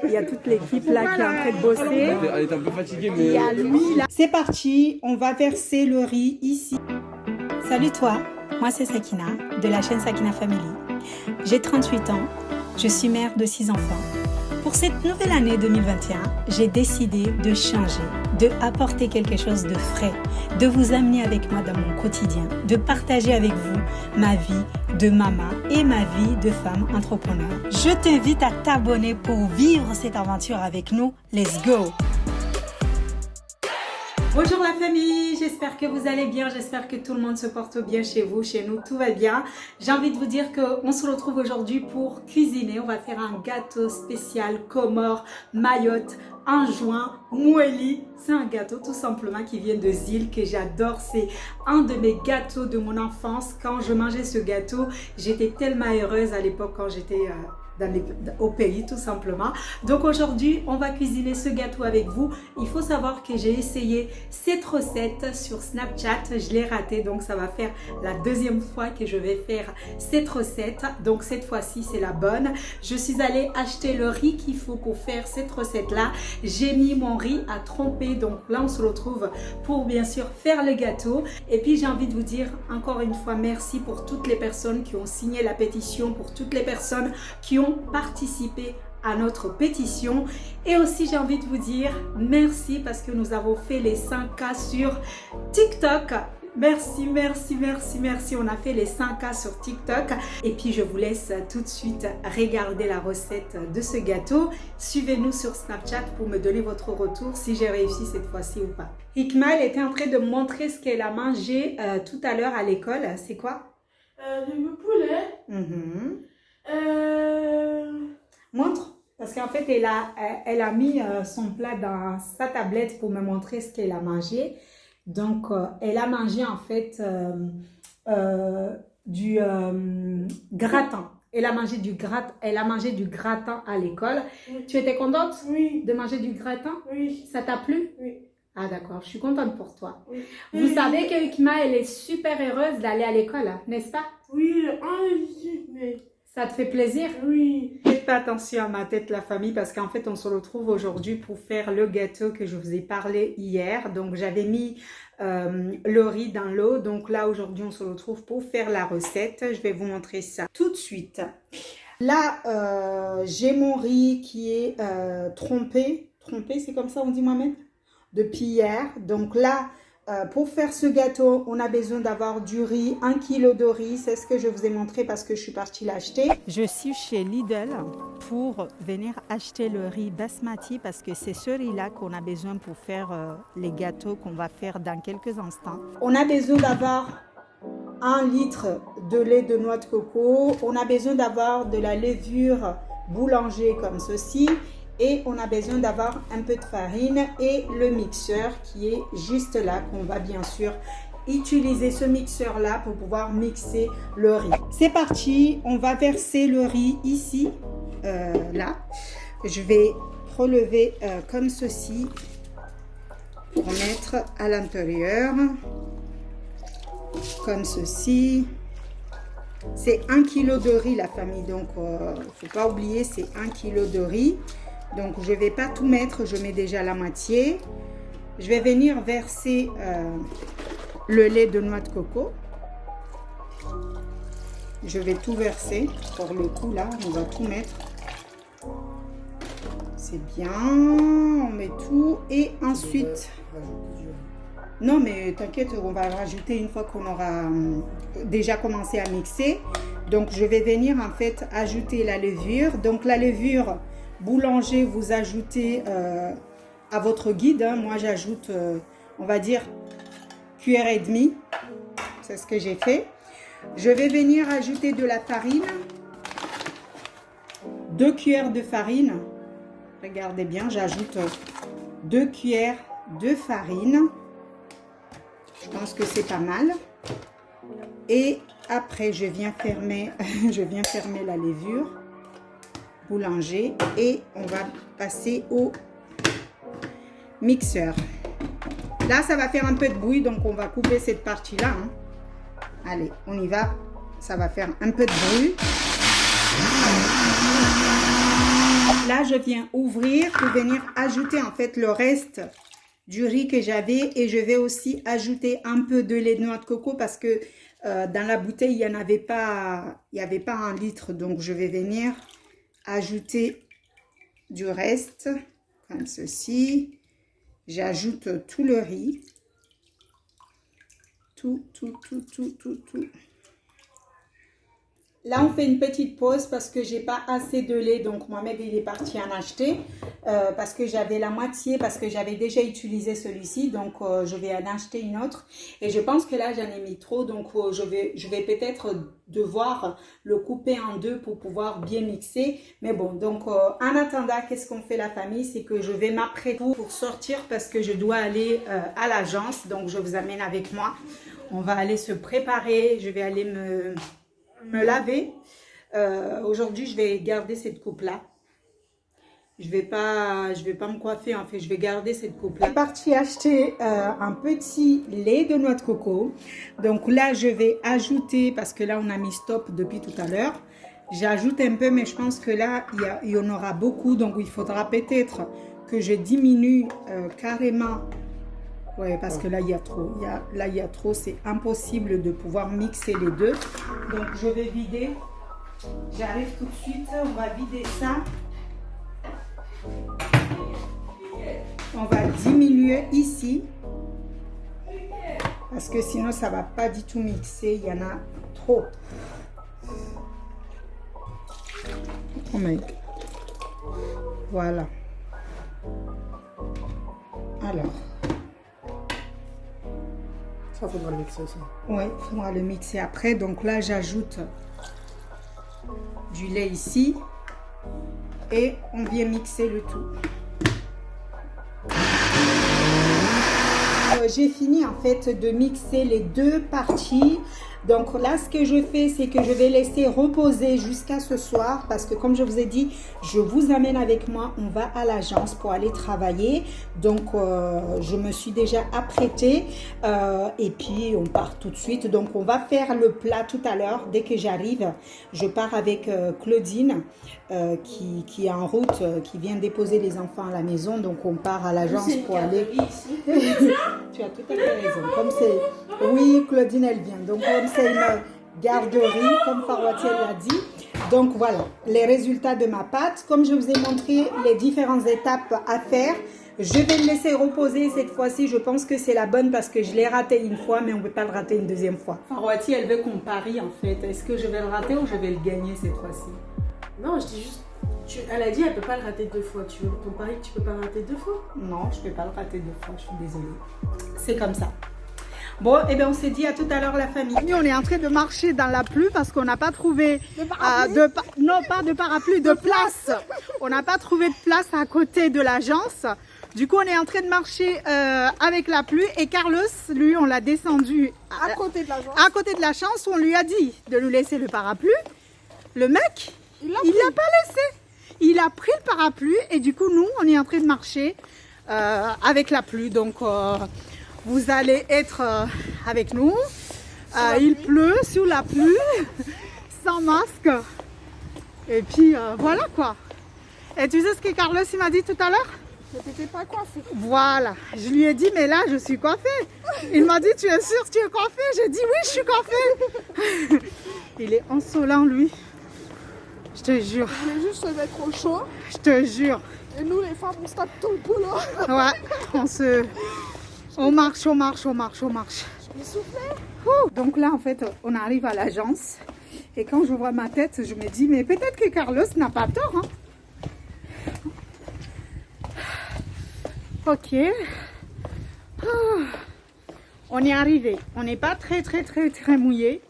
Il y a toute l'équipe là qui est en train de bosser. Elle est un peu fatiguée, mais... Il y a lui là. C'est parti, on va verser le riz ici. Salut toi, moi c'est Sakina de la chaîne Sakina Family. J'ai 38 ans, je suis mère de 6 enfants. Pour cette nouvelle année 2021, j'ai décidé de changer, de apporter quelque chose de frais, de vous amener avec moi dans mon quotidien, de partager avec vous ma vie de maman et ma vie de femme entrepreneur. Je t'invite à t'abonner pour vivre cette aventure avec nous. Let's go! Bonjour la famille, j'espère que vous allez bien, j'espère que tout le monde se porte bien chez vous, chez nous, tout va bien. J'ai envie de vous dire qu'on se retrouve aujourd'hui pour cuisiner. On va faire un gâteau spécial Comores, Mayotte, Anjouan, Moueli. C'est un gâteau tout simplement qui vient de Zil que j'adore. C'est un de mes gâteaux de mon enfance. Quand je mangeais ce gâteau, j'étais tellement heureuse à l'époque quand j'étais... au pays tout simplement. Donc aujourd'hui on va cuisiner ce gâteau avec vous. Il faut savoir que j'ai essayé cette recette sur Snapchat, je l'ai ratée, donc ça va faire la deuxième fois que je vais faire cette recette. Donc cette fois-ci c'est la bonne. Je suis allée acheter le riz qu'il faut pour faire cette recette là. J'ai mis mon riz à tremper, donc là on se retrouve pour bien sûr faire le gâteau. Et puis j'ai envie de vous dire encore une fois merci pour toutes les personnes qui ont signé la pétition, pour toutes les personnes qui ont participé à notre pétition. Et aussi j'ai envie de vous dire merci parce que nous avons fait les 100K sur TikTok. Merci, merci, merci, merci. On a fait les 100K sur TikTok. Et puis je vous laisse tout de suite regarder la recette de ce gâteau. Suivez-nous sur Snapchat pour me donner votre retour si j'ai réussi cette fois-ci ou pas. Hikma, elle était en train de montrer ce qu'elle a mangé tout à l'heure à l'école. C'est quoi? Le poulet. Montre, parce qu'en fait elle a mis son plat dans sa tablette pour me montrer ce qu'elle a mangé. Donc elle a mangé en fait du gratin. Elle a mangé du gratin à l'école. Oui. Tu étais contente Oui. de manger du gratin? Oui. Ça t'a plu? Oui. Ah d'accord, je suis contente pour toi. Oui. Vous savez que Hikma, elle est super heureuse d'aller à l'école, n'est-ce pas? Oui, Ça te fait plaisir? oui. Faites pas attention à ma tête la famille parce qu'en fait on se retrouve aujourd'hui pour faire le gâteau que je vous ai parlé hier. Donc j'avais mis le riz dans l'eau. Donc là aujourd'hui on se retrouve pour faire la recette. Je vais vous montrer ça tout de suite. Là j'ai mon riz qui est trempé. Trempé, c'est comme ça on dit moi-même? Depuis hier. Donc là pour faire ce gâteau, on a besoin d'avoir du riz, 1 kg de riz. C'est ce que je vous ai montré parce que je suis partie l'acheter. Je suis chez Lidl pour venir acheter le riz basmati parce que c'est ce riz-là qu'on a besoin pour faire les gâteaux qu'on va faire dans quelques instants. On a besoin d'avoir 1 litre de lait de noix de coco. On a besoin d'avoir de la levure boulanger comme ceci. Et on a besoin d'avoir un peu de farine et le mixeur qui est juste là, qu'on va bien sûr utiliser ce mixeur là pour pouvoir mixer le riz. C'est parti, on va verser le riz ici, là. Je vais relever comme ceci pour mettre à l'intérieur, comme ceci. C'est 1 kg de riz la famille, donc il ne faut pas oublier, c'est 1 kg de riz. Donc je ne vais pas tout mettre, je mets déjà la moitié. Je vais venir verser le lait de noix de coco. Je vais tout verser pour le coup là, on va tout mettre. C'est bien, on met tout et ensuite... Non mais t'inquiète, on va rajouter une fois qu'on aura déjà commencé à mixer. Donc je vais venir en fait ajouter la levure. Donc la levure boulanger, vous ajoutez à votre guide. Hein. Moi j'ajoute, on va dire, cuillère et demie. C'est ce que j'ai fait. Je vais venir ajouter de la farine. 2 cuillères de farine. Regardez bien, j'ajoute 2 cuillères de farine. Je pense que c'est pas mal. Et après, je viens fermer la levure boulanger et on va passer au mixeur. Là, ça va faire un peu de bruit, donc on va couper cette partie-là. Hein. Allez, on y va. Ça va faire un peu de bruit. là, je viens ouvrir pour venir ajouter en fait le reste du riz que j'avais. Et je vais aussi ajouter un peu de lait de noix de coco parce que dans la bouteille, il n'y avait pas 1 litre. Donc, je vais venir ajouter du reste comme ceci. J'ajoute tout le riz. Tout. Là, on fait une petite pause parce que j'ai pas assez de lait. Donc, Mohamed, il est parti en acheter parce que j'avais la moitié, parce que j'avais déjà utilisé celui-ci. Donc, je vais en acheter une autre. Et je pense que là, j'en ai mis trop. Donc, je vais peut-être devoir le couper en deux pour pouvoir bien mixer. Mais bon, donc, en attendant, qu'est-ce qu'on fait la famille? C'est que je vais m'apprêter pour sortir parce que je dois aller à l'agence. Donc, je vous amène avec moi. On va aller se préparer. Je vais aller me laver. Aujourd'hui, je vais garder cette coupe-là. Je vais pas me coiffer, en fait. Je vais garder cette coupe-là. Je suis partie acheter un petit lait de noix de coco. Donc là, je vais ajouter, parce que là, on a mis stop depuis tout à l'heure. J'ajoute un peu, mais je pense que là, il y en aura beaucoup. Donc, il faudra peut-être que je diminue carrément. Ouais, parce que là, il y a trop. Là, il y a trop. C'est impossible de pouvoir mixer les deux. Donc, je vais vider. J'arrive tout de suite. On va vider ça. On va diminuer ici. Parce que sinon, ça ne va pas du tout mixer. Il y en a trop. Oh my God. Voilà. Alors. Ça, faudra le mixer aussi. Oui, il faudra le mixer après. Donc là, j'ajoute du lait ici. Et on vient mixer le tout. J'ai fini en fait de mixer les deux parties. Donc là, ce que je fais, c'est que je vais laisser reposer jusqu'à ce soir parce que comme je vous ai dit, je vous amène avec moi. On va à l'agence pour aller travailler. Donc, je me suis déjà apprêtée et puis on part tout de suite. Donc, on va faire le plat tout à l'heure. Dès que j'arrive, je pars avec Claudine qui est en route, qui vient déposer les enfants à la maison. Donc, on part à l'agence pour aller... Tu as tout à fait raison. Comme c'est... Oui, Claudine, elle vient. Donc, comme c'est une garderie, comme Farouatiel l'a dit. Donc, voilà, les résultats de ma pâte. Comme je vous ai montré les différentes étapes à faire, je vais le laisser reposer cette fois-ci. Je pense que c'est la bonne parce que je l'ai raté une fois, mais on ne peut pas le rater une deuxième fois. Farouati, elle veut qu'on parie, en fait. Est-ce que je vais le rater ou je vais le gagner cette fois-ci? Non, je dis juste... Elle a dit elle peut pas le rater 2 fois. Tu veux ton pari que tu peux pas le rater 2 fois? Non, je ne peux pas le rater 2 fois. Je suis désolée. C'est comme ça. Bon, eh bien, on s'est dit à tout à l'heure la famille. On est en train de marcher dans la pluie parce qu'on n'a pas trouvé non, pas de parapluie, de place. On n'a pas trouvé de place à côté de l'agence. Du coup, on est en train de marcher avec la pluie et Carlos, lui, on l'a descendu À côté de l'agence. à côté de la chance où on lui a dit de nous laisser le parapluie. Le mec, il l'a pas laissé. Il a pris le parapluie et du coup, nous, on est en train de marcher avec la pluie. Donc, vous allez être avec nous. Il pleut sous la pluie, sans masque. Et puis, voilà quoi. Et tu sais ce que Carlos il m'a dit tout à l'heure? Mais t'étais pas coiffée. Voilà. Je lui ai dit, mais là, je suis coiffée. Il m'a dit, tu es sûre que tu es coiffée? J'ai dit, oui, je suis coiffée. Il est insolent, lui. Je te jure. Je voulais juste se mettre au chaud. Je te jure. Et nous, les femmes, on se tape tout le boulot. Ouais, on marche. Je m'essoufflais. Donc là, en fait, on arrive à l'agence. Et quand je vois ma tête, je me dis, mais peut-être que Carlos n'a pas tort. Hein. Ok. On est arrivé. On n'est pas très mouillé.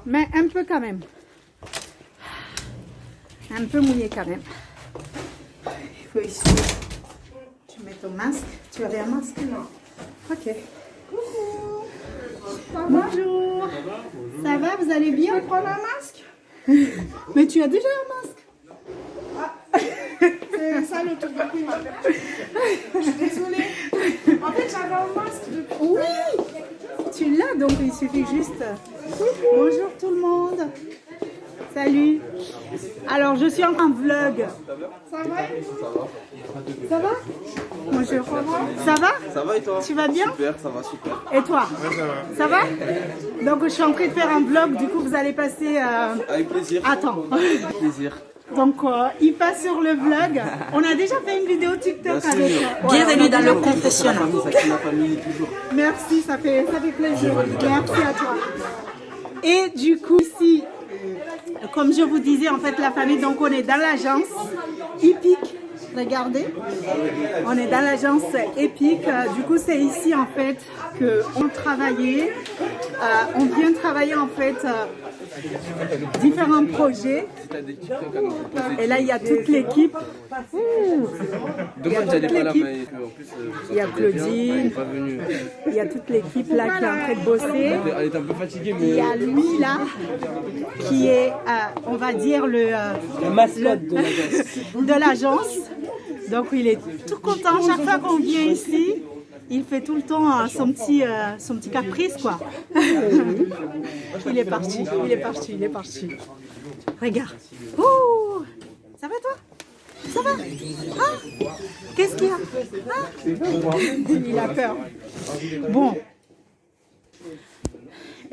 Mais un peu quand même. Un peu mouillé quand même. Il faut essuyer. Tu mets ton masque. Tu avais un masque? Non. Ok. Coucou. Bonjour. Ça va, vous allez bien? Tu veux prendre un masque? Mais tu as déjà un masque. Ah. C'est ça le truc de coup, il m'a fait. Je suis désolée. En fait, j'avais un masque depuis. Oui. Tu l'as, donc il suffit juste. Bonjour tout le monde. Salut. Alors, je suis en train de vlog. Ça va? Ça va? Bonjour. Ça va? Ça va et toi? Tu vas bien? Super, ça va super. Et toi? Ouais, ça va. Ça va? Donc, je suis en train de faire un vlog. Du coup, vous allez passer... Avec plaisir. Attends. Avec plaisir. Donc, il passe sur le vlog. On a déjà fait une vidéo TikTok Bien avec... sûr. Bienvenue dans le La confessionnal. famille, ça crée la famille toujours. Merci, ça fait plaisir. Merci à toi. Et du coup, ici, comme je vous disais, en fait, la famille, donc on est dans l'agence Epic. Regardez, on est dans l'agence Epic. Du coup, c'est ici, en fait, qu'on travaillait. On vient travailler, en fait, différents projets. Et là, il y a toute l'équipe. Dommage, elle est pas là, mais en plus, Il y a Claudine, pas venue. il y a toute l'équipe là qui est en train de bosser. Elle est un peu fatiguée, Il mais. y a lui là, qui est, on va dire, le mascotte de l'agence. Donc il est tout content chaque fois qu'on vient ici. Il fait tout le temps son petit caprice, quoi. Il est parti, il est parti, il est parti. Regarde. Ouh, ça va toi? Ça va? Hein? Qu'est-ce qu'il y a? Hein? Il a peur. Bon.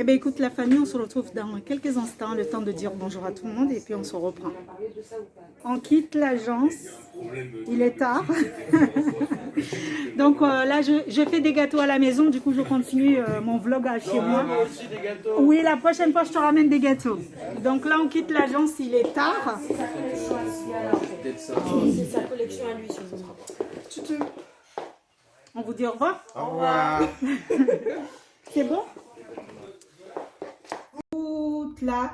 Eh bien, écoute, la famille, on se retrouve dans quelques instants, le temps de dire bonjour à tout le monde et puis on se reprend. On quitte l'agence, il est tard. Donc là, je fais des gâteaux à la maison, du coup, je continue mon vlog à chez moi. Oui, la prochaine fois, je te ramène des gâteaux. Donc là, on quitte l'agence, il est tard. C'est sa collection à lui, On vous dit au revoir. Au revoir. C'est bon? Toute la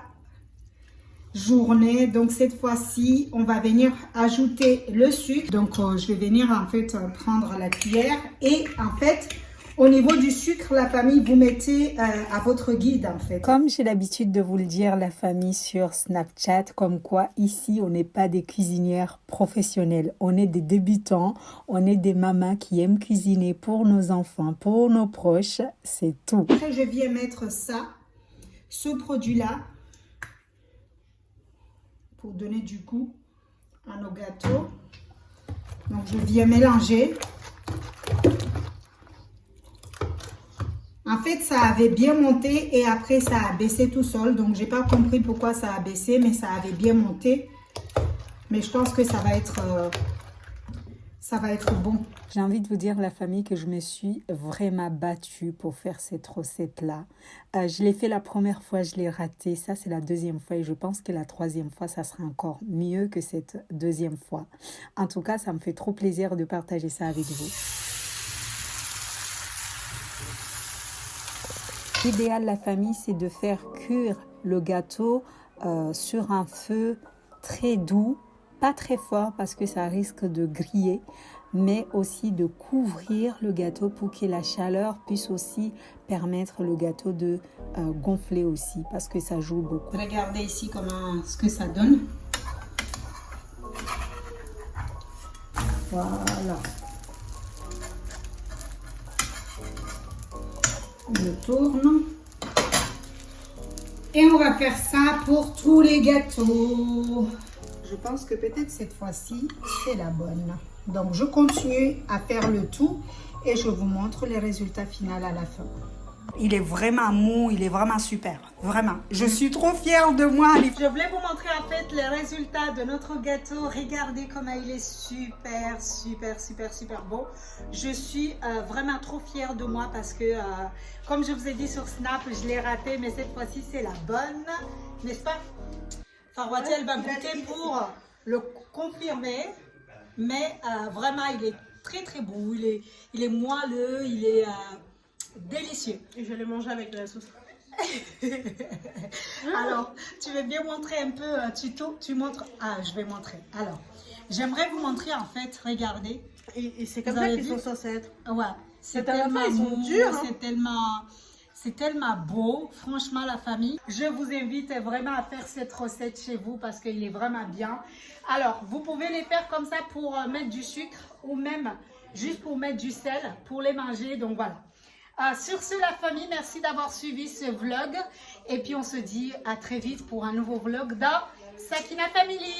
journée, donc cette fois-ci on va venir ajouter le sucre. Donc je vais venir en fait prendre la cuillère et en fait au niveau du sucre, la famille, vous mettez à votre guide en fait. Comme j'ai l'habitude de vous le dire, la famille, sur Snapchat, comme quoi ici on n'est pas des cuisinières professionnelles, on est des débutants, on est des mamans qui aiment cuisiner pour nos enfants, pour nos proches, c'est tout. Après je viens mettre ça, ce produit-là, pour donner du goût à nos gâteaux. Donc je viens mélanger. En fait, ça avait bien monté et après ça a baissé tout seul. Donc j'ai pas compris pourquoi ça a baissé, mais ça avait bien monté. Mais je pense que ça va être bon. J'ai envie de vous dire, la famille, que je me suis vraiment battue pour faire cette recette-là. Je l'ai fait la première fois, je l'ai raté. Ça, c'est la deuxième fois et je pense que la troisième fois, ça sera encore mieux que cette deuxième fois. En tout cas, ça me fait trop plaisir de partager ça avec vous. L'idéal, la famille, c'est de faire cuire le gâteau sur un feu très doux, pas très fort parce que ça risque de griller, mais aussi de couvrir le gâteau pour que la chaleur puisse aussi permettre le gâteau de gonfler aussi, parce que ça joue beaucoup. Regardez ici ce que ça donne. Voilà. Je tourne. Et on va faire ça pour tous les gâteaux. Je pense que peut-être cette fois-ci, c'est la bonne. Donc, je continue à faire le tout et je vous montre les résultats finaux à la fin. Il est vraiment mou, il est vraiment super, vraiment. Je suis trop fière de moi. Je voulais vous montrer en fait les résultats de notre gâteau. Regardez comment il est super, super, super, super beau. Je suis vraiment trop fière de moi parce que, comme je vous ai dit sur Snap, je l'ai raté, mais cette fois-ci c'est la bonne, n'est-ce pas? Farouati, elle va goûter pour le confirmer, mais vraiment il est très très beau, il est moelleux, il est délicieux. Et je vais le manger avec de la sauce. Alors, tu veux bien montrer un peu, tu montres. Ah, je vais montrer. Alors, j'aimerais vous montrer en fait, regardez. Et c'est comme ça qu'ils sont censés être. Ouais, c'est tellement ils sont durs. Hein. C'est tellement beau, franchement la famille. Je vous invite vraiment à faire cette recette chez vous parce qu'il est vraiment bien. Alors, vous pouvez les faire comme ça pour mettre du sucre ou même juste pour mettre du sel, pour les manger. Donc voilà. Sur ce, la famille, merci d'avoir suivi ce vlog. Et puis, on se dit à très vite pour un nouveau vlog dans Sakina Family.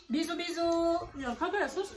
Bisous, bisous. Il y a encore de la sauce.